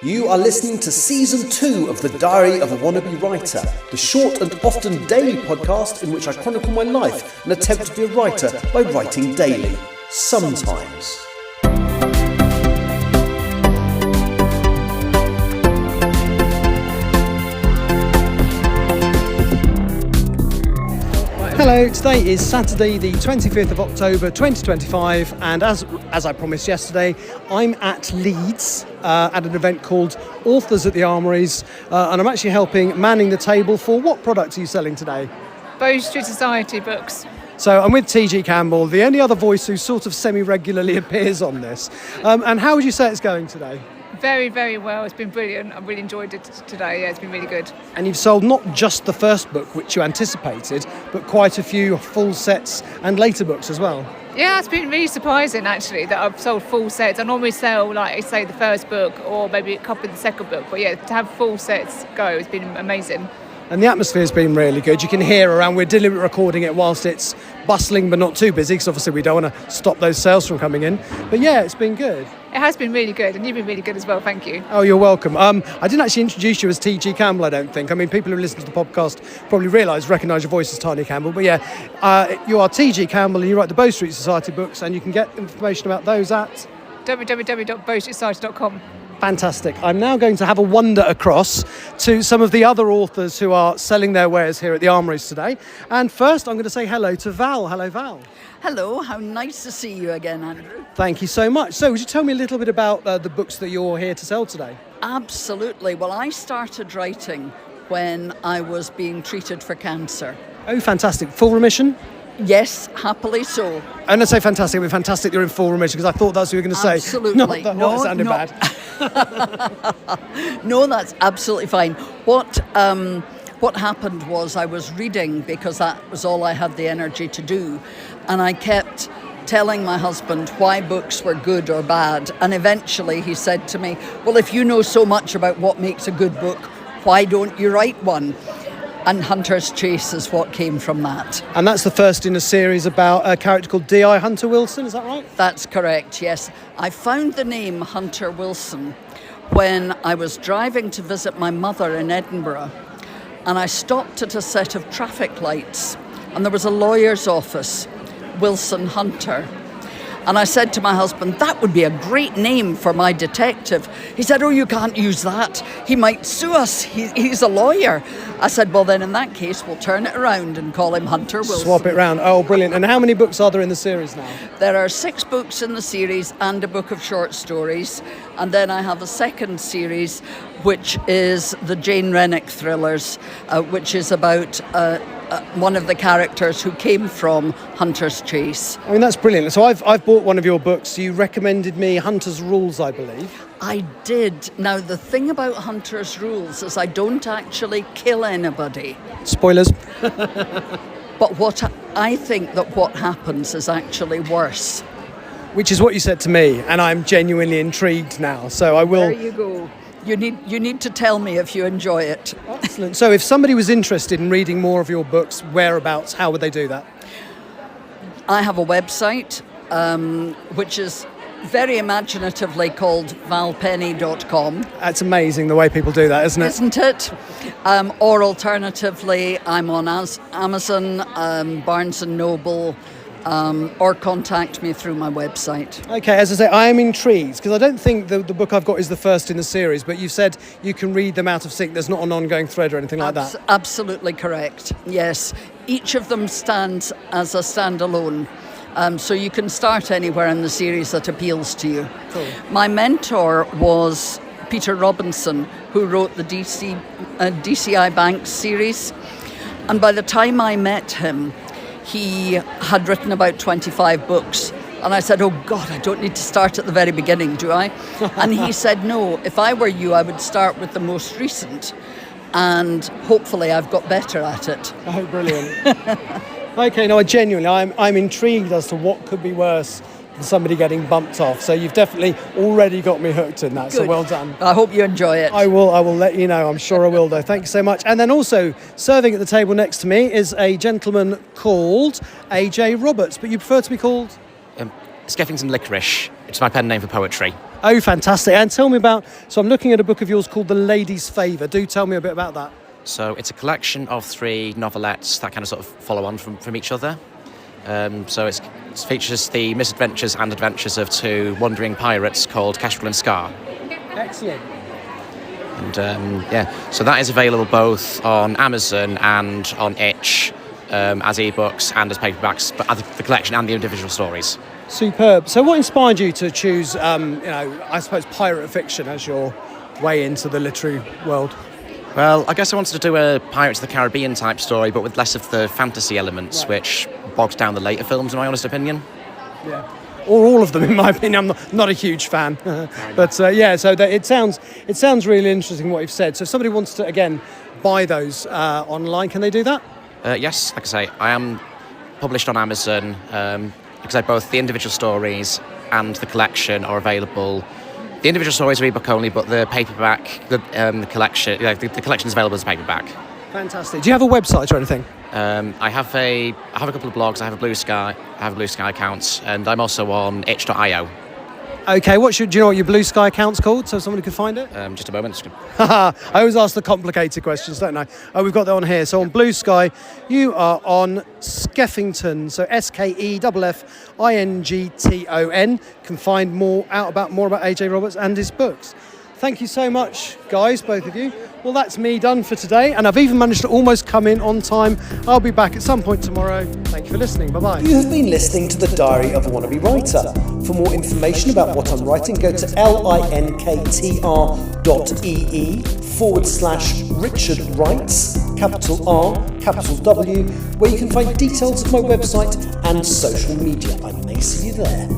You are listening to Season 2 of The Diary of a Wannabe Writer, the short and often daily podcast in which I chronicle my life and attempt to be a writer by writing daily. Sometimes. Hello, today is Saturday the 25th of October 2025, and as I promised yesterday, I'm at Leeds at an event called Authors at the Armouries, and I'm actually helping manning the table for what product are you selling today? Bow Street Society books. So I'm with TG Campbell, the only other voice who sort of semi-regularly appears on this. And how would you say it's going today? Very, very well. It's been brilliant. I've really enjoyed it today. Yeah, it's been really good. And you've sold not just the first book, which you anticipated, but quite a few full sets and later books as well. Yeah, it's been really surprising actually that I've sold full sets. I normally sell, like, say, the first book or maybe a couple of the second book. But yeah, to have full sets go, it's been amazing. And the atmosphere's been really good. You can hear around, we're deliberately recording it whilst it's bustling but not too busy, because obviously we don't want to stop those sales from coming in. But yeah, it's been good. It has been really good, and you've been really good as well, thank you. Oh, you're welcome. I didn't actually introduce you as TG Campbell, I don't think. I mean, people who listen to the podcast probably recognise your voice as Tiny Campbell. But yeah, you are TG Campbell and you write the Bow Street Society books, and you can get information about those at www.bowstreetsociety.com. Fantastic. I'm now going to have a wander across to some of the other authors who are selling their wares here at the Armouries today. And first, I'm going to say hello to Val. Hello, Val. Hello, how nice to see you again, Andrew. Thank you so much. So, would you tell me a little bit about the books that you're here to sell today? Absolutely. Well, I started writing when I was being treated for cancer. Oh, fantastic. Full remission? Yes, happily so. And I say fantastic, I mean fantastic you're in full remission, because I thought that's what you were going to say. Absolutely. That sounded bad. No, that's absolutely fine. What happened was I was reading because that was all I had the energy to do, and I kept telling my husband why books were good or bad, and eventually he said to me, well, if you know so much about what makes a good book, why don't you write one? And Hunter's Chase is what came from that. And that's the first in a series about a character called D.I. Hunter Wilson, is that right? That's correct, yes. I found the name Hunter Wilson when I was driving to visit my mother in Edinburgh, and I stopped at a set of traffic lights, and there was a lawyer's office, Wilson Hunter. And I said to my husband, that would be a great name for my detective. He said, oh, you can't use that. He might sue us. He's a lawyer. I said, well, then in that case, we'll turn it around and call him Hunter Wilson. Swap it round. Oh, brilliant. And how many books are there in the series now? There are 6 books in the series and a book of short stories. And then I have a second series, which is the Jane Rennick thrillers, which is about one of the characters who came from Hunter's Chase. I mean, that's brilliant. So I've bought one of your books. You recommended me Hunter's Rules, I believe. I did. Now, the thing about Hunter's Rules is I don't actually kill anybody. Spoilers. But I think that what happens is actually worse. Which is what you said to me, and I'm genuinely intrigued now. So I will... There you go. You need to tell me if you enjoy it. Excellent. So if somebody was interested in reading more of your books, whereabouts, how would they do that? I have a website, which is very imaginatively called valpenny.com. That's amazing the way people do that, isn't it? Isn't it? Or alternatively, I'm on Amazon, Barnes & Noble, or contact me through my website. Okay, as I say, I am intrigued, because I don't think the book I've got is the first in the series, but you've said you can read them out of sync. There's not an ongoing thread or anything like that. Absolutely correct, yes. Each of them stands as a standalone. So you can start anywhere in the series that appeals to you. Cool. My mentor was Peter Robinson, who wrote the DCI Banks series. And by the time I met him, he had written about 25 books. And I said, oh God, I don't need to start at the very beginning, do I? And he said, no, if I were you, I would start with the most recent. And hopefully I've got better at it. Oh, brilliant. Okay, no, I'm intrigued as to what could be worse than somebody getting bumped off. So you've definitely already got me hooked in that. Good. So well done. I hope you enjoy it. I will let you know. I'm sure I will, though. Thank you so much. And then also serving at the table next to me is a gentleman called AJ Roberts, but you prefer to be called? Skeffington Licorice. It's my pen name for poetry. Oh, fantastic. And tell me about, so I'm looking at a book of yours called The Lady's Favour. Do tell me a bit about that. So it's a collection of 3 novelettes that kind of sort of follow on from each other. So it features the misadventures and adventures of 2 wandering pirates called Kestrel and Scar. Excellent. And so that is available both on Amazon and on Itch as ebooks and as paperbacks, but the collection and the individual stories. Superb. So what inspired you to choose, I suppose, pirate fiction as your way into the literary world? Well, I guess I wanted to do a Pirates of the Caribbean type story, but with less of the fantasy elements, which bogs down the later films, in my honest opinion. Yeah. Or all of them, in my opinion. I'm not a huge fan. But so it sounds really interesting what you've said. So if somebody wants to, again, buy those online, can they do that? Yes, like I say, I am published on Amazon, because both the individual stories and the collection are available. The individual stories are ebook only, but the paperback, the collection is available as a paperback. Fantastic. Do you have a website or anything? I have a couple of blogs. I have a Blue Sky account, and I'm also on itch.io. Okay, do you know what your Blue Sky account's called, so somebody could find it? Just a moment. I always ask the complicated questions, don't I? Oh, we've got that on here. So on Blue Sky, you are on Skeffington, so SKEFFINGTON. Can find more about AJ Roberts and his books. Thank you so much, guys, both of you. Well, that's me done for today, and I've even managed to almost come in on time. I'll be back at some point tomorrow. Thank you for listening. Bye-bye. You have been listening to The Diary of a Wannabe Writer. For more information about what I'm writing, go to linktr.ee/Richard Writes, capital R, capital W, where you can find details of my website and social media. I may see you there.